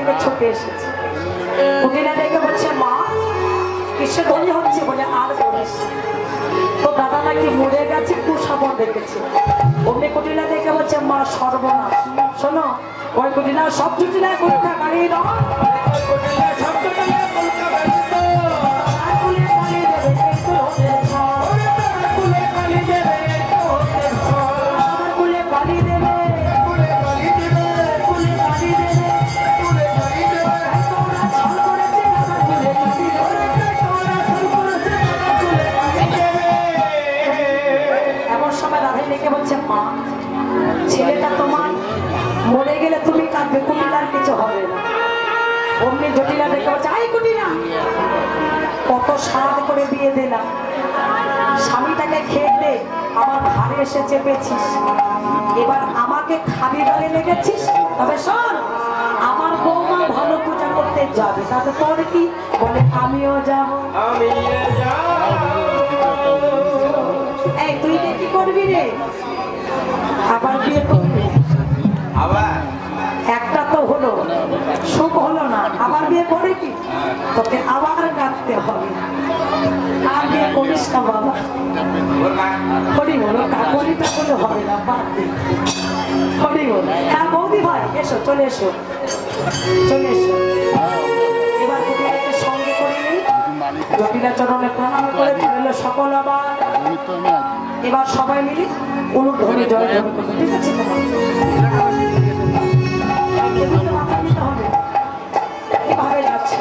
থেকে ছুটে এসেছে। কুটিরা দেখে বলছে মা কিসে ধনী হচ্ছে বলে আর বলিস তো দাদা নাকি মরে গেছে কুসাবন দেখেছে। অমনি কুটিরা দেখে বলছে মা সর্বনাশ। শোনো ওই কুটিরা সব জুটিলা কুলকা গাড়ি দাও ছেলেটা তোমার মরে গেলে তুমি কাঁদবে, কুটিলার কিছু হবে না। অমনি জটিলা দেখে বলছে আই কুটিলা কত স্বাদ করে দিয়ে দিলাম, স্বামীটাকে খেতে আমার ঘাড়ে এসে চেপেছিস, এবার আমাকে খালি গালে লেগেছিস। তবে শোন আমার বৌমা ভালো পূজা করতে যাবে, তাতে তোর কি বলে আমিও যাব। এই তুই কি করবি রে? আবার বিয়ে করবি? একটা তো হলো সুখ হলো না, আবার বিয়ে করে কি তোকে আবার কাঁদতে হবে। আর বিয়ে করিস না বাবা, হরি বলো কাকলিটা কোনো হবে না, বাদ দে। হরি বল। হ্যাঁ বৌদি ভাই এসো, চলে এসো চলে এসো। এবার কুটিলাকে সঙ্গে করে নিই, জটিলা চরণে প্রণাম করে দিল সকল। আবার এবার সবাই মিলে উলুর ধরে জয় ধ্বনি করবে, ঠিক আছে? তোমার কিভাবে যাচ্ছে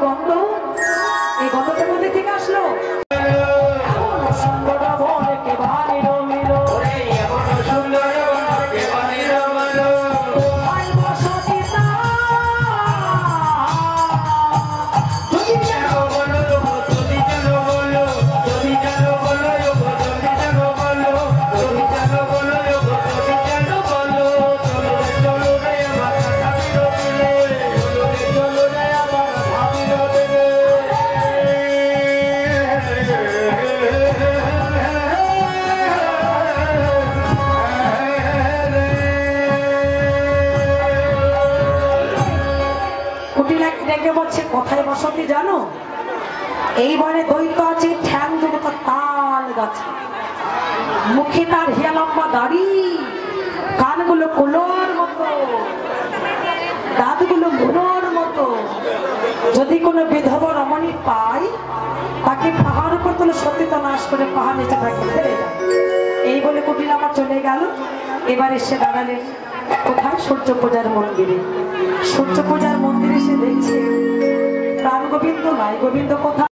গন্ধ, এই গন্ধটা কোথা থেকে আসলো? কোথায় বসতি জানো? এইবারে দৈত্য আছে ঠ্যাং দুটো তাল গাছে, মুখে তার হিয়া লম্বা দাড়ি, কানগুলো কুলোর মতো, দাঁতগুলো মুনোর মতো। যদি কোনো বিধবা রমণী পায় তাকে পাহাড় উপর তুলে সত্যিটা নাশ করে পাহাড় নিচে থাকে ফেলে যায়। এই বলে কুটিল আমার চলে গেল। এবার এসে দাঁড়ালেন কোথায়? সূর্য পূজার মন্দিরে। সূর্য পূজার মন্দিরে এসে দেখছে প্রাণ গোবিন্দ নাই। গোবিন্দ কোথায়?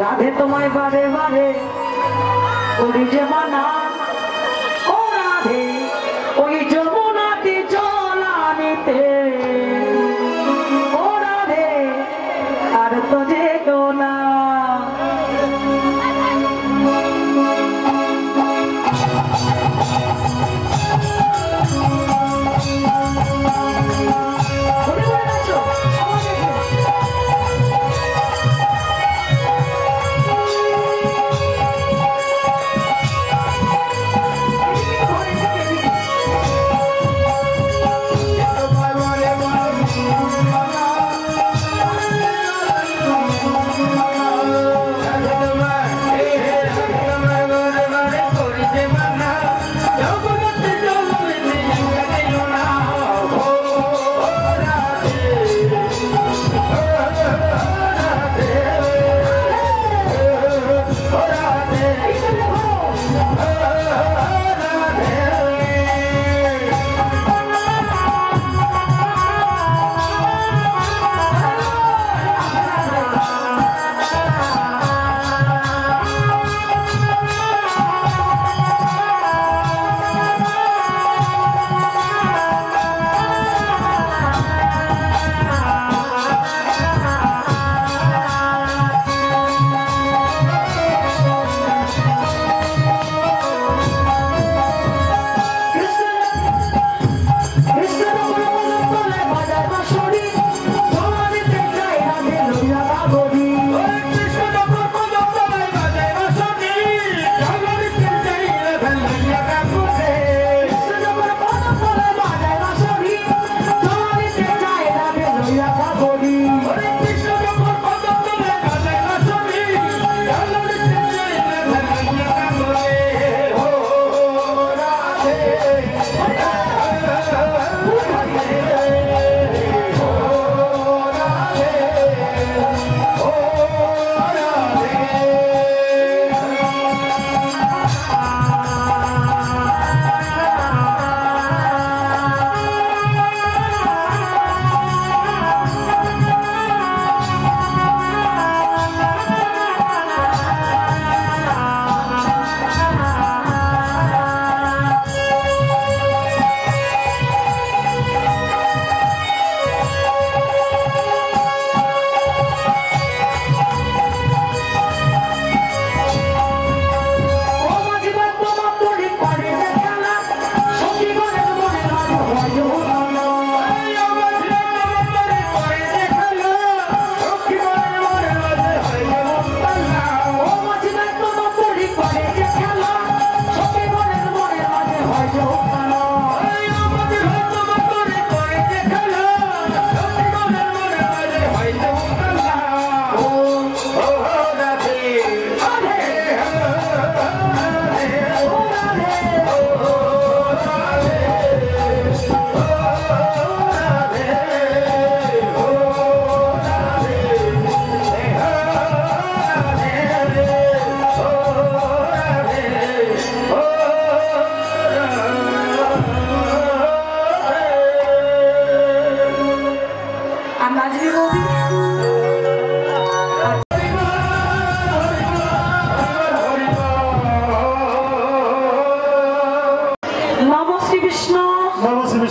রাধে তোমায় বারে বারে ওই যে মানা, ও রাধে ওই যমুনাতে জল আনিতে, ও রাধে আর তো যে না।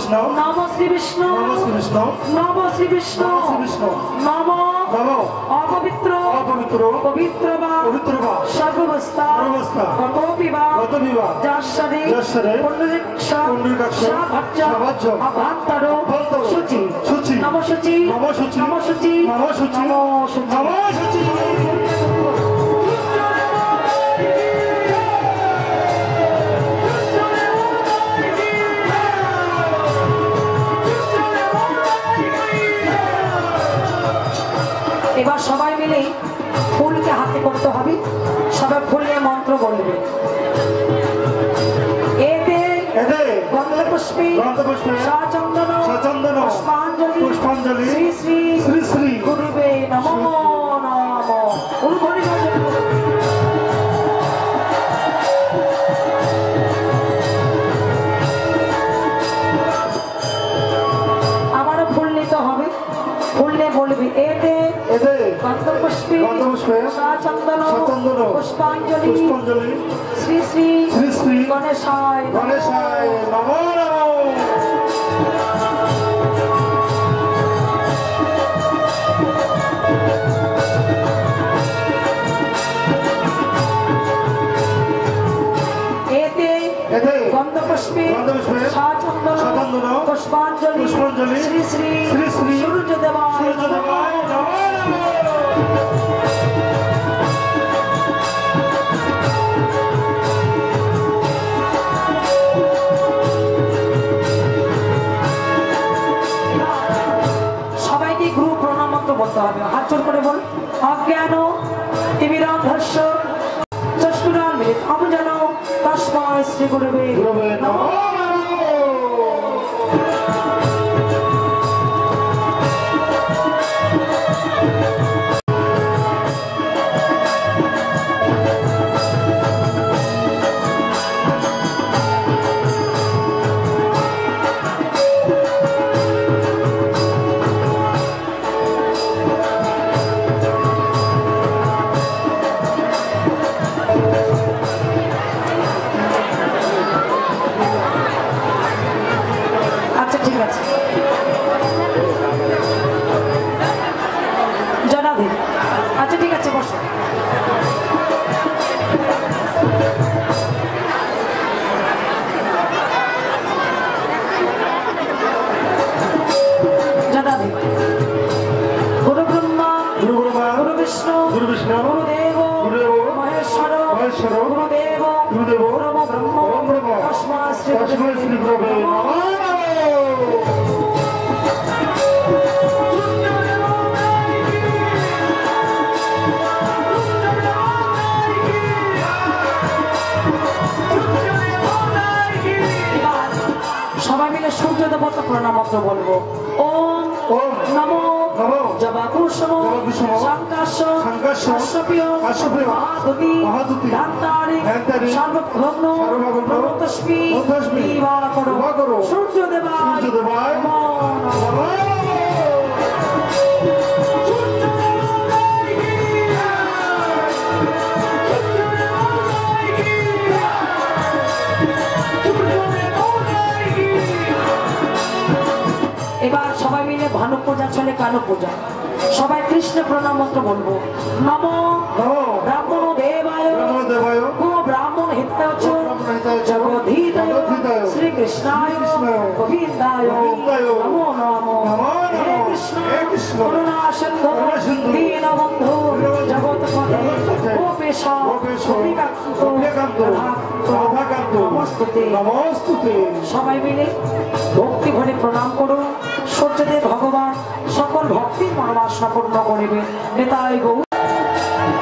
বিষ্ণু নম শ্রী বিষ্ণু নম শ্রী বিষ্ণু নম শ্রী বিষ্ণু নম শ্রী বিষ্ণু নম নম অপবিত্র অপবিত্র পবিত্র বা পবিত্র বা সর্বাবস্থা সর্বাবস্থা কতপি বা কতপি বা যাস্যরে যাস্যরে পুণ্ডরীকাক্ষ পুণ্ডরীকাক্ষ সাভাজ্য সাভাজ্য অভ্যন্তর অভ্যন্তর শুচি শুচি নম শুচি নম শুচি নম শুচি নম শুচি নম শুচি নম শুচি এবার সবাই মিলে ফুলকে হাতে করতে হবে সবাই ফুল নিয়ে মন্ত্র বলবে এতে এতে গন্ধপুষ্পে গন্ধপুষ্পে সচন্দন সচন্দন পুষ্পাঞ্জলি পুষ্পাঞ্জলি শ্রী শ্রী শ্রী শ্রী গুরুবে নমো নমঃ উলুধ্বনি করবে। আবারও ফুল নিতে হবে ফুল নিয়ে বলবি এতে এতে গন্ধপুষ্পে গন্ধপুষ্পে সচন্দন সচন্দন পুষ্পাঞ্জলি পুষ্পাঞ্জলি শ্রী শ্রী শ্রী শ্রী গণেশায় গণেশায় নমো নমঃ। এতে এতে গন্ধপুষ্পে গন্ধপুষ্পে সচন্দন সচন্দন পুষ্পাঞ্জলি পুষ্পাঞ্জলি শ্রী শ্রী শ্রী শ্রী সূর্যদেবায় সূর্যদেবায় নমো নমঃ। সবাইকে গুরু প্রণাম মন্ত্র বলতে হবে হাত জোর করে বল অজ্ঞান তিমিরান্ধস্য চক্ষুরান্বিত অবজন তস্মৈ শ্রী গুরুবে গুরুবে নমো নমঃ। নমঃ। আচ্ছা ঠিক আছে জনাদি আচ্ছা ঠিক আছে বসো জনাদি গুরু ব্রহ্মা গুরু ব্রহ্মা গুরু বিষ্ণু গুরু বিষ্ণু গুরুদেব গুরুদেব মহেশ্বর মহেশ্বর গুরুদেব গুরুদেব ব্রহ্ম ব্রহ্ম পরম ব্রহ্ম তস্মৈ শ্রী তস্মৈ শ্রী গুরুবে নমো নমঃ। এবার সবাই মিলে সূর্য দেবতা প্রণাম মন্ত্র বলবো ওম ওম নমো নমো জবাকুসুম জবাকুসুম শঙ্কাস্য শঙ্কাস্য কাশ্যপীয় কাশ্যপীয় মহাদুতি মহাদুতি দান্তারি দান্তারি সর্বভগ্ন সর্বভগ্ন ব্রহ্মতস্মি ব্রহ্মতস্মি দিবাকর দিবাকর সূর্যদেবায় সূর্যদেবায় নমো নমঃ। নমো নমঃ। এবার সবাই মিলে ভানু পূজা চলে কানু পূজা সবাই কৃষ্ণ প্রণাম মন্ত্র বলবো নমো নমো ব্রাহ্মণ দেবায় ব্রহ্মদেবায় গো ব্রাহ্মণ হিতায় চ ব্রাহ্মণহিতায় চ জগদীতায় জগদ্ধিতায় শ্রীকৃষ্ণায় শ্রীকৃষ্ণায় গোবিন্দায় গোবিন্দায় নমো নমো নমো হে নমঃ। কৃষ্ণ হে কৃষ্ণ করুণা সিন্ধু করুণাসিন্ধু দীনবন্ধু জগৎপতে জগৎপতে গোপেশ গোপেশ গোপিকান্ত গোপিকান্ত রাধাকান্ত নমস্তুতে নমস্তুতে। সবাই মিলে ভক্তি ভরে প্রণাম করুন সূর্যদেব ভগবান সকল ভক্তির মনোবাসনা পূর্ণ করিবে নেতাই গৌর নমো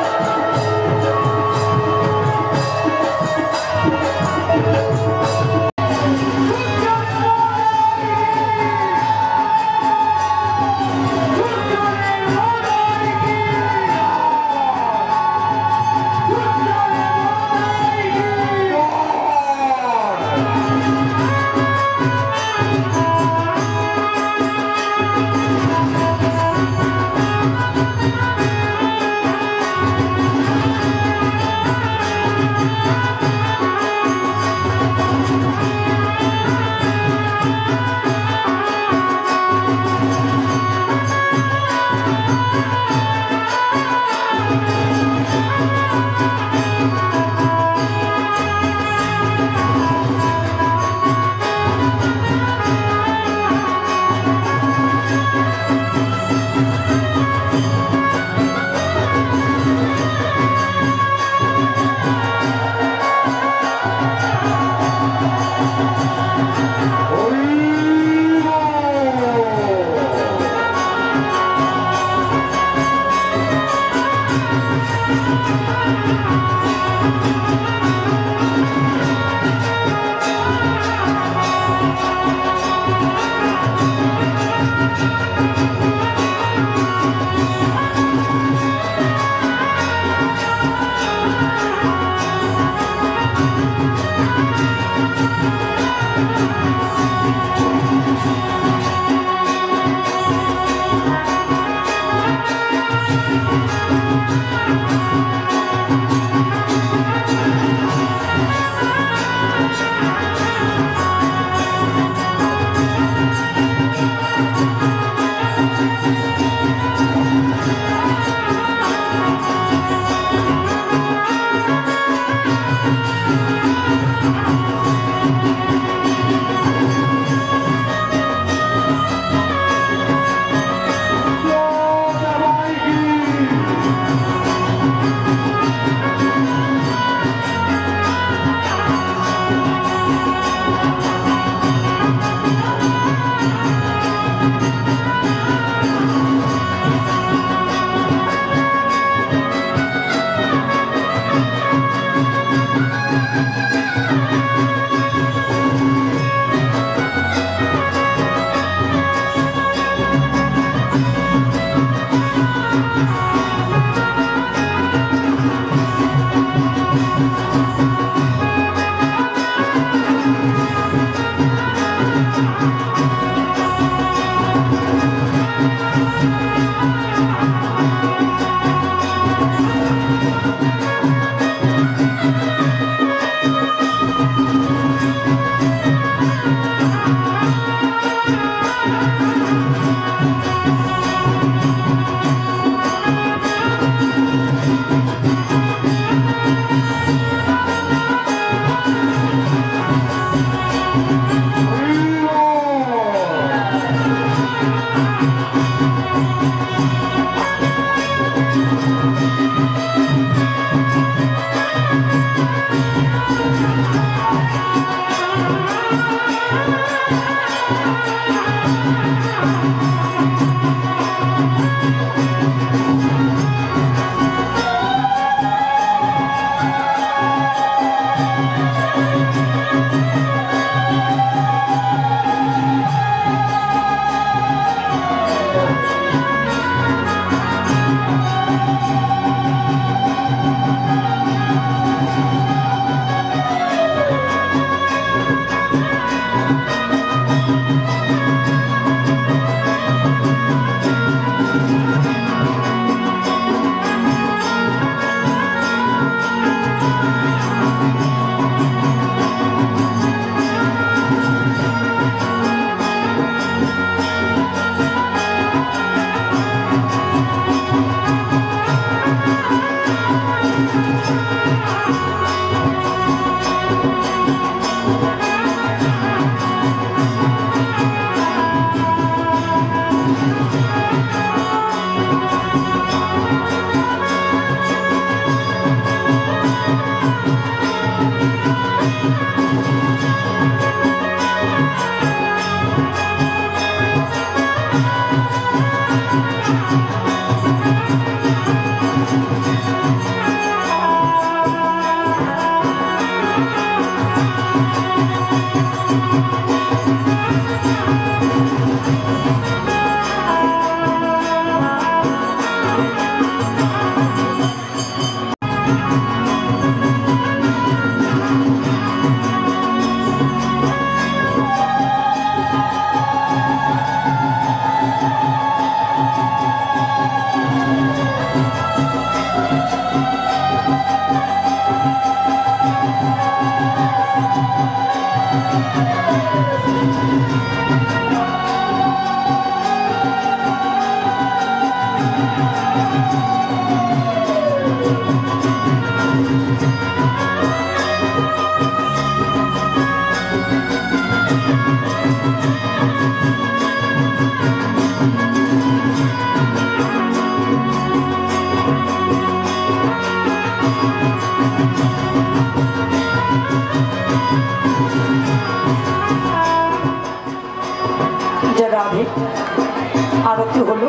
আরতি হলো।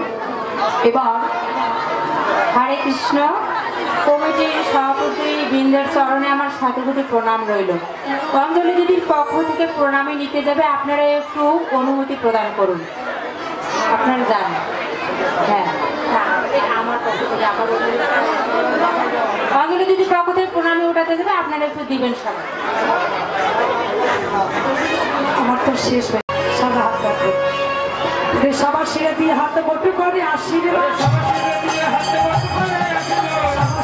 এবার হরে কৃষ্ণ কমিটির সভাপতি বৃন্দের চরণে আমার সাথে সাথে প্রণাম রইল। অঞ্জলি দিদির পক্ষ থেকে প্রণামে নিতে যাবে, আপনারা একটু অনুমতি প্রদান করুন। আপনারা যান। হ্যাঁ, আমার পক্ষ থেকে অঞ্জলি দিদির পক্ষ থেকে প্রণামে ওঠাতে যাবে, আপনারা একটু দিবেন সবাই। আমার তো শেষ হয়ে সবার হাত কাটবে, সবার শিরে দিয়ে হাতে বটু করে আশীর্বাদ,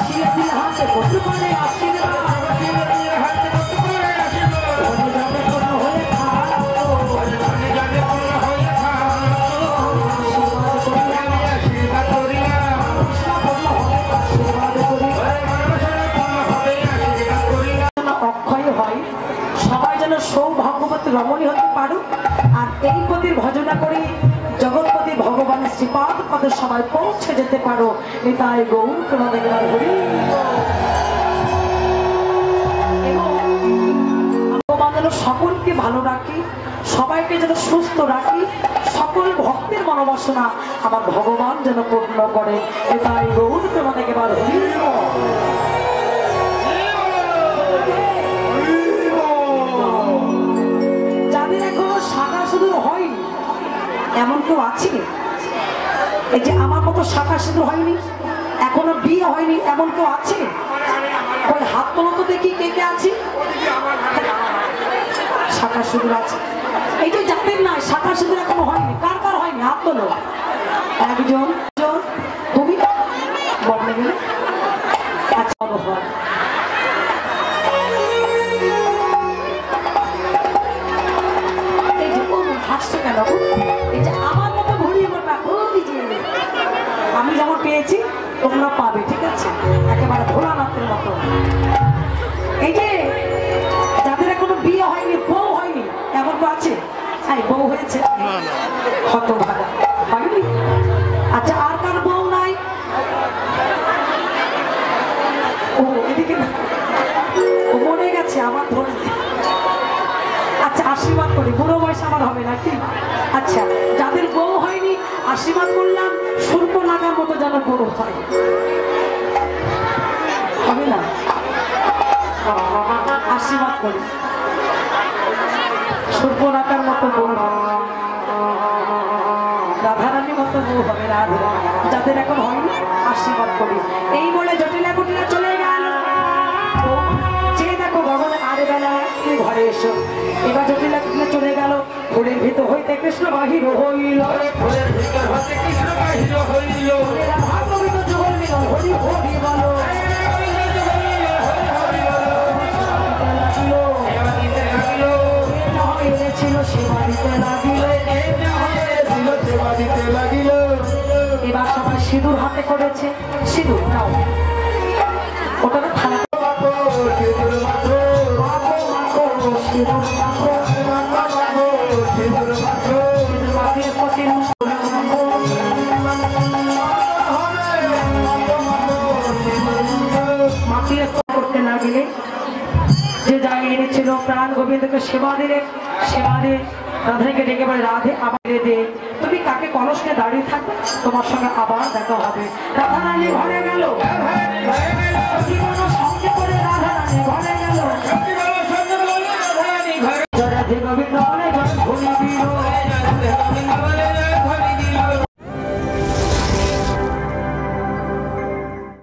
শিরে দিয়ে হাতে বটু করে আশীর্বাদ, অক্ষয় হয়, সবাই যেন সৌভাগ্যবতী রমণী হতে পারুক, আর এই পতির ভজনা করে জগৎপতি ভগবানের শ্রীপাদ পদে সবাই পৌঁছে যেতে পারো। নিতাই গৌর তোমাদের হরি। ভগবান যেন সকলকে ভালো রাখি, সবাইকে যেন সুস্থ রাখি, সকল ভক্তের মনোবাসনা আমার ভগবান যেন পূর্ণ করে। নিতাই গৌর তোমাদের হরি। যাদের এখনো শাখা সিঁদুর হয়নি এমন কেউ আছে? এই যে আমার মতো শাখা সিঁদুর হয়নি, এখনো বিয়ে হয়নি এমন কেউ আছে? ওই হাত তোলো তো দেখি কে কে আছে। শাখা সিঁদুর আছে, এই যে যাদের না শাখা সিঁদুর এখনো হয়নি, কার কার হয়নি হাত তোলো। একজন, তুমি বললে গেলে আচ্ছা হয়। হাসছো কেন? এই যে আমার মতো ঘুরি আমি যেমন পেয়েছি তোমরা পাবে, ঠিক আছে? একেবারে ভোলানাথের মতো। এই যে যাদের এখনো বিয়ে হয়নি, বউ হয়নি এমন তো আছে? হ্যাঁ, বউ হয়েছে হতভাগা হয়নি। আচ্ছা, আর কার বউ নাই? ও এদিকে মরে গেছে আমার ধরে। আচ্ছা, আশীর্বাদ করি, বুড়ো বয়স আমার হবে নাকি? আচ্ছা, যাদের বউ হয়নি আশীর্বাদ করলাম সূর্য নাগার মতো যেন বড় হয়, হবে না? আশীর্বাদ করি সূর্য নাগার মতো বড়, রাধারানীর মতো বউ হবে। রাধা যাদের এখন হয়নি আশীর্বাদ করি। এই বলে জটিলা কুটিলা চলে গেল। চেয়ে দেখো ভগবান আরে বেলা তুমি ঘরে এসো। এবার জটিলা কুটিলা চলে গেল। ফুলের ভিতর হইতে কৃষ্ণ বাহির হইল, ফুলের ভিতর হইতে কৃষ্ণ বাহির হইল। ভাগবত যুগল মিলন হরি হরি বলো, ছিল সেবা দিতে লাগিল। এবার সবাই সিঁদুর হাতে করেছে। সিঁদুর নাও, ওটা তো থানা করতে লাগিলে। যে জায়গায় এনেছিল প্রাণ গোবিন্দকে সেবা দিলে, সেবা দিয়ে রাধাকে ডেকে বলে, রাধে আবার দে, তুমি কাকে কলস নিয়ে দাঁড়িয়ে থাকবে, তোমার সঙ্গে আবার দেখা হবে। রাধা রানী ঘরে গেল, সঙ্গে করে রাধা রানী ঘরে গেল। রাধে গোবিন্দ বলে ঘুরি দিল,